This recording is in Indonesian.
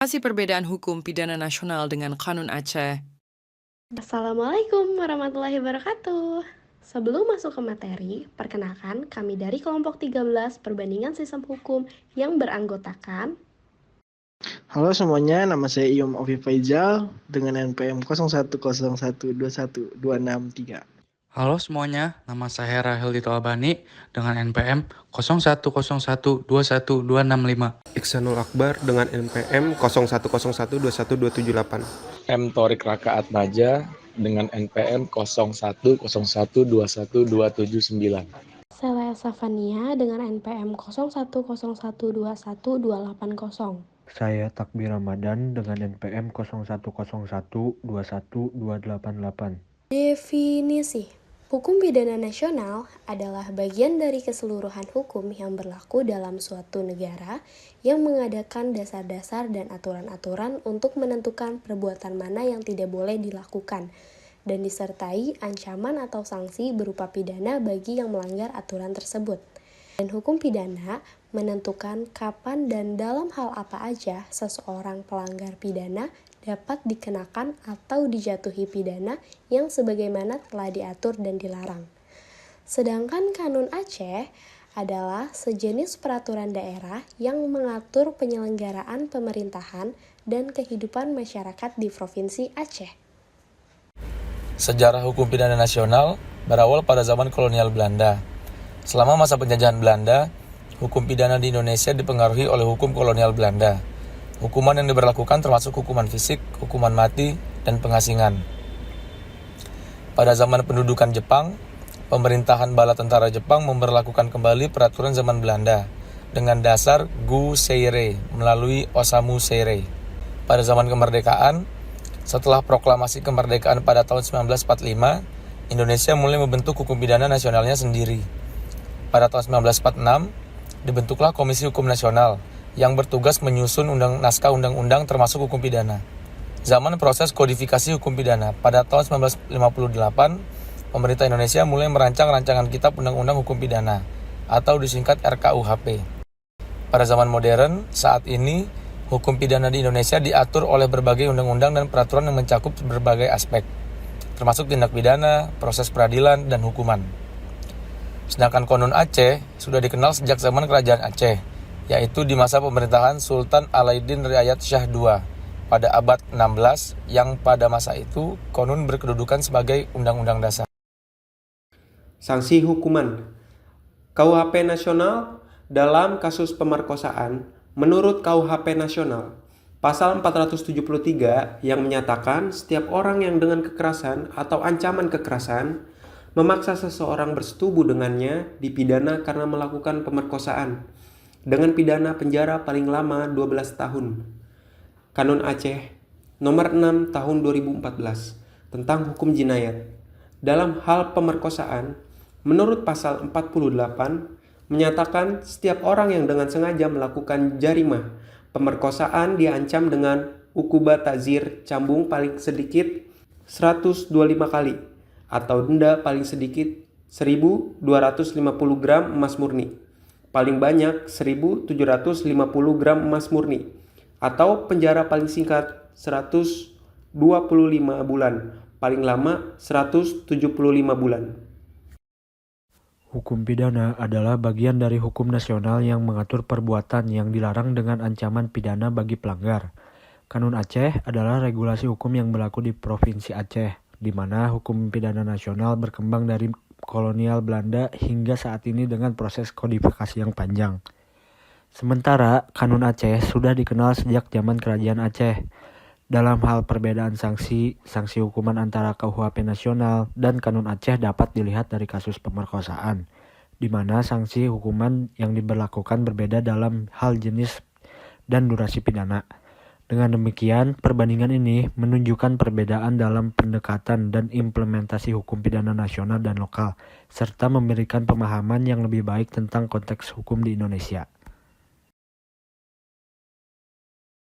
Apa sih perbedaan hukum pidana nasional dengan Kanun Aceh? Assalamualaikum warahmatullahi wabarakatuh. Sebelum masuk ke materi, perkenalkan kami dari kelompok 13 perbandingan sistem hukum yang beranggotakan Halo semuanya, nama saya Iyom Ovi Faizal dengan NPM 0101212623. Halo semuanya, nama saya Rahel Dito Albani dengan NPM 0101212665. Iksanul Akbar dengan NPM 01012178. M. Torik Rakaat Naja dengan NPM 0101212779. Selea Safania dengan NPM 0101211280. Saya Takbir Ramadan dengan NPM 0101212288. Definisi hukum pidana nasional adalah bagian dari keseluruhan hukum yang berlaku dalam suatu negara yang mengadakan dasar-dasar dan aturan-aturan untuk menentukan perbuatan mana yang tidak boleh dilakukan dan disertai ancaman atau sanksi berupa pidana bagi yang melanggar aturan tersebut. Dan hukum pidana menentukan kapan dan dalam hal apa aja seseorang pelanggar pidana dapat dikenakan atau dijatuhi pidana yang sebagaimana telah diatur dan dilarang. Sedangkan Kanun Aceh adalah sejenis peraturan daerah yang mengatur penyelenggaraan pemerintahan dan kehidupan masyarakat di Provinsi Aceh. Sejarah hukum pidana nasional berawal pada zaman kolonial Belanda. Selama masa penjajahan Belanda, hukum pidana di Indonesia dipengaruhi oleh hukum kolonial Belanda. Hukuman yang diberlakukan termasuk hukuman fisik, hukuman mati, dan pengasingan. Pada zaman pendudukan Jepang, pemerintahan bala tentara Jepang memberlakukan kembali peraturan zaman Belanda dengan dasar Gu Seirei melalui Osamu Seirei. Pada zaman kemerdekaan, setelah proklamasi kemerdekaan pada tahun 1945, Indonesia mulai membentuk hukum pidana nasionalnya sendiri. Pada tahun 1946, dibentuklah Komisi Hukum Nasional yang bertugas menyusun naskah undang-undang termasuk hukum pidana. Zaman proses kodifikasi hukum pidana, pada tahun 1958, pemerintah Indonesia mulai merancang rancangan kitab undang-undang hukum pidana, atau disingkat RKUHP. Pada zaman modern, saat ini, hukum pidana di Indonesia diatur oleh berbagai undang-undang dan peraturan yang mencakup berbagai aspek, termasuk tindak pidana, proses peradilan, dan hukuman. Sedangkan Kanun Aceh sudah dikenal sejak zaman Kerajaan Aceh, yaitu di masa pemerintahan Sultan Alauddin Riayat Shah II pada abad 16 yang pada masa itu konon berkedudukan sebagai undang-undang dasar. Sanksi hukuman KUHP Nasional dalam kasus pemerkosaan menurut KUHP Nasional Pasal 473 yang menyatakan setiap orang yang dengan kekerasan atau ancaman kekerasan memaksa seseorang bersetubuh dengannya dipidana karena melakukan pemerkosaan dengan pidana penjara paling lama 12 tahun. Kanun Aceh nomor 6 tahun 2014 tentang hukum jinayat. Dalam hal pemerkosaan, menurut pasal 48 menyatakan setiap orang yang dengan sengaja melakukan jarimah pemerkosaan diancam dengan ukubat ta'zir cambung paling sedikit 125 kali atau denda paling sedikit 1.250 gram emas murni, paling banyak 1.750 gram emas murni, atau penjara paling singkat 125 bulan, paling lama 175 bulan. Hukum pidana adalah bagian dari hukum nasional yang mengatur perbuatan yang dilarang dengan ancaman pidana bagi pelanggar. Kanun Aceh adalah regulasi hukum yang berlaku di Provinsi Aceh, di mana hukum pidana nasional berkembang dari kolonial Belanda hingga saat ini dengan proses kodifikasi yang panjang. Sementara Kanun Aceh sudah dikenal sejak zaman Kerajaan Aceh. Dalam hal perbedaan sanksi hukuman antara KUHP Nasional dan Kanun Aceh dapat dilihat dari kasus pemerkosaan, di mana sanksi hukuman yang diberlakukan berbeda dalam hal jenis dan durasi pidana. Dengan demikian, perbandingan ini menunjukkan perbedaan dalam pendekatan dan implementasi hukum pidana nasional dan lokal, serta memberikan pemahaman yang lebih baik tentang konteks hukum di Indonesia.